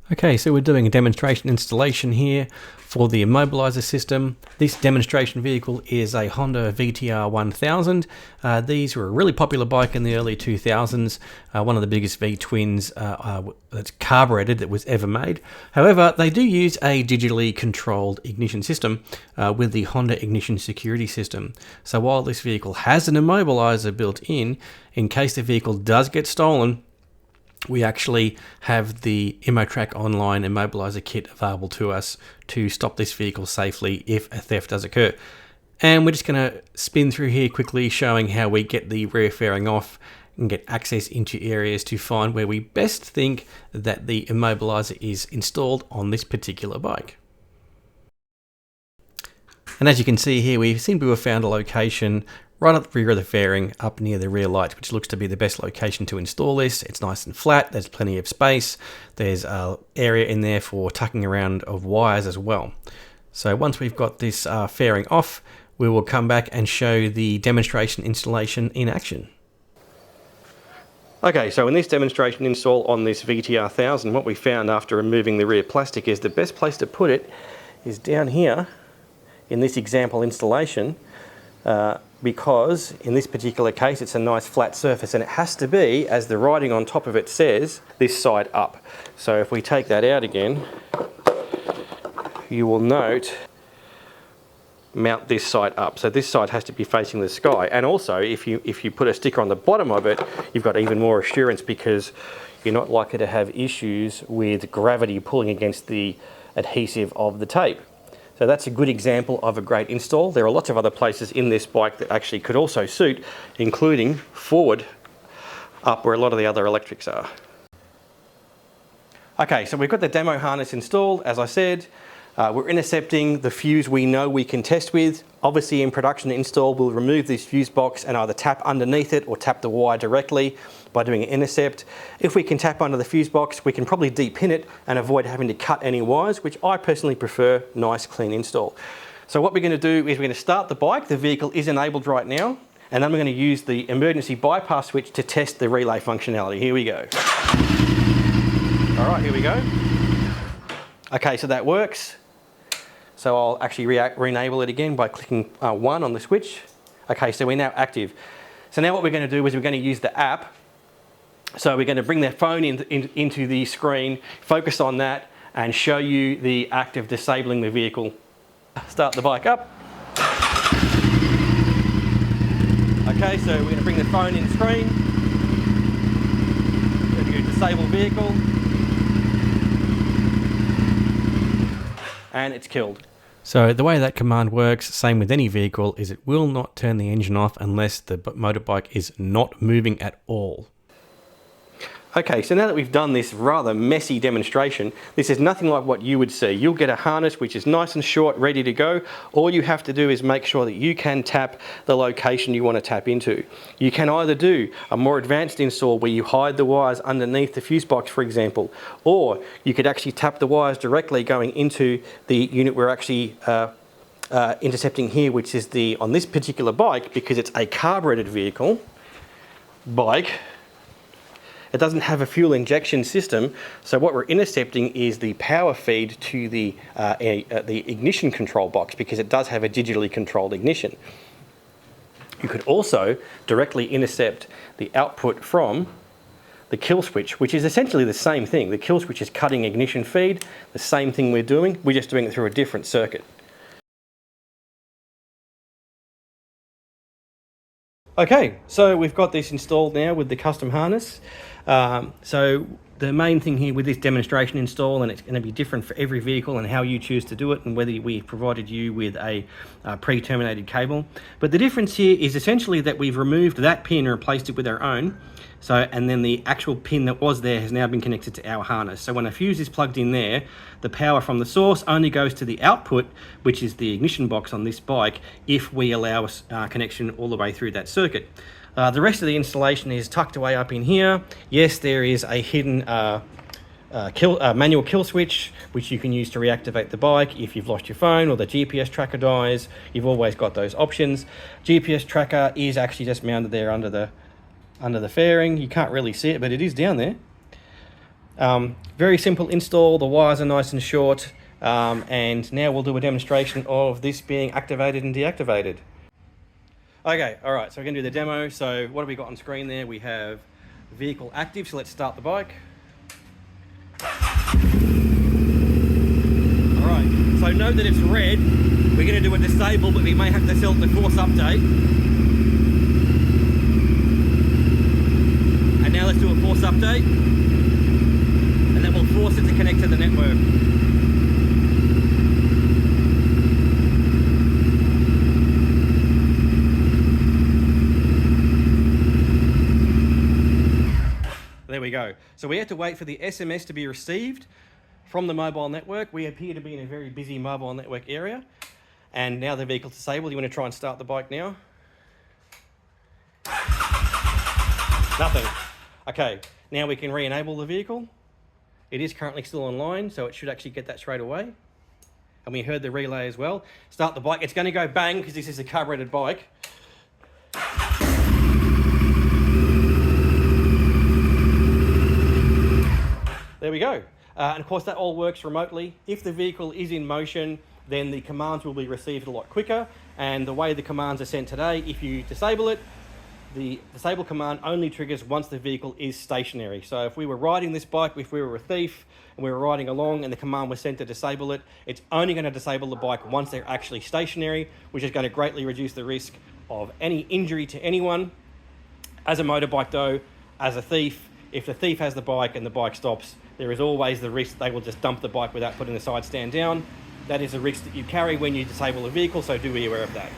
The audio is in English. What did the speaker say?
Okay, so we're doing a demonstration installation here for the immobilizer system. This demonstration vehicle is a Honda VTR 1000. These were a really popular bike in the early 2000s, one of the biggest V-twins that's carbureted that was ever made. However, they do use a digitally controlled ignition system with the Honda ignition security system. So while this vehicle has an immobilizer built in case the vehicle does get stolen, we actually have the ImmoTrack online immobilizer kit available to us to stop this vehicle safely if a theft does occur. And we're just going to spin through here quickly, showing how we get the rear fairing off and get access into areas to find where we best think that the immobilizer is installed on this particular bike. And as you can see here, we seem to have found a location right at the rear of the fairing, up near the rear light, which looks to be the best location to install this. It's nice and flat, there's plenty of space, there's an area in there for tucking around of wires as well. So once we've got this fairing off, we will come back and show the demonstration installation in action. Okay, so in this demonstration install on this VTR 1000, what we found after removing the rear plastic is the best place to put it is down here in this example installation, because in this particular case it's a nice flat surface, and it has to be, as the writing on top of it says, this side up. So if we take that out again, you will note mount this side up. So this side has to be facing the sky, and also if you put a sticker on the bottom of it, you've got even more assurance because you're not likely to have issues with gravity pulling against the adhesive of the tape. So that's a good example of a great install. There are lots of other places in this bike that actually could also suit, including forward up where a lot of the other electrics are. Okay, so we've got the demo harness installed, as I said. We're intercepting the fuse we know we can test with. Obviously in production install, we'll remove this fuse box and either tap underneath it or tap the wire directly by doing an intercept. If we can tap under the fuse box, we can probably de-pin it and avoid having to cut any wires, which I personally prefer. Nice clean install. So what we're going to do is we're going to start the bike. The vehicle is enabled right now, and then we're going to use the emergency bypass switch to test the relay functionality. Here we go. All right, here we go. Okay, so that works. So I'll actually re-enable it again by clicking 1 on the switch. Okay, so we're now active. So now what we're going to do is we're going to use the app. So we're going to bring the phone into the screen, focus on that, and show you the act of disabling the vehicle. Start the bike up. Okay, so we're going to bring the phone in screen. We're going to disable vehicle. And it's killed. So the way that command works, same with any vehicle, is it will not turn the engine off unless the motorbike is not moving at all. Okay, so now that we've done this rather messy demonstration, this is nothing like what you would see. You'll get a harness which is nice and short, ready to go. All you have to do is make sure that you can tap the location you want to tap into. You can either do a more advanced install where you hide the wires underneath the fuse box, for example, or you could actually tap the wires directly going into the unit we're actually intercepting here, which is on this particular bike, because it's a carbureted vehicle bike. It doesn't have a fuel injection system, so what we're intercepting is the power feed to the ignition control box, because it does have a digitally controlled ignition. You could also directly intercept the output from the kill switch, which is essentially the same thing. The kill switch is cutting ignition feed, the same thing we're just doing it through a different circuit. Okay, so we've got this installed now with the custom harness. So the main thing here with this demonstration install, and it's going to be different for every vehicle and how you choose to do it, and whether we provided you with a pre-terminated cable. But the difference here is essentially that we've removed that pin and replaced it with our own. So, and then the actual pin that was there has now been connected to our harness. So when a fuse is plugged in there, the power from the source only goes to the output, which is the ignition box on this bike, if we allow a connection all the way through that circuit. The rest of the installation is tucked away up in here. Yes, there is a hidden manual kill switch, which you can use to reactivate the bike if you've lost your phone or the GPS tracker dies. You've always got those options. GPS tracker is actually just mounted there under the fairing. You can't really see it, but it is down there. Very simple install, the wires are nice and short, and now we'll do a demonstration of this being activated and deactivated. Okay, all right, so we're gonna do the demo. So what have we got on screen there? We have vehicle active, so let's start the bike. All right, so note that it's red. We're gonna do a disable, but we may have to sell the force update. And now let's do a force update. And then we'll force it to connect to the network. There we go. So we have to wait for the SMS to be received from the mobile network. We appear to be in a very busy mobile network area. And now the vehicle's disabled. You want to try and start the bike now? Nothing. Okay, now we can re-enable the vehicle. It is currently still online, so it should actually get that straight away. And we heard the relay as well. Start the bike. It's going to go bang because this is a carbureted bike. There we go. And of course that all works remotely. If the vehicle is in motion, then the commands will be received a lot quicker. And the way the commands are sent today, if you disable it, the disable command only triggers once the vehicle is stationary. So if we were riding this bike, if we were a thief and we were riding along and the command was sent to disable it, it's only going to disable the bike once they're actually stationary, which is going to greatly reduce the risk of any injury to anyone. As a motorbike though, as a thief, if the thief has the bike and the bike stops, there is always the risk they will just dump the bike without putting the side stand down. That is a risk that you carry when you disable a vehicle, so do be aware of that.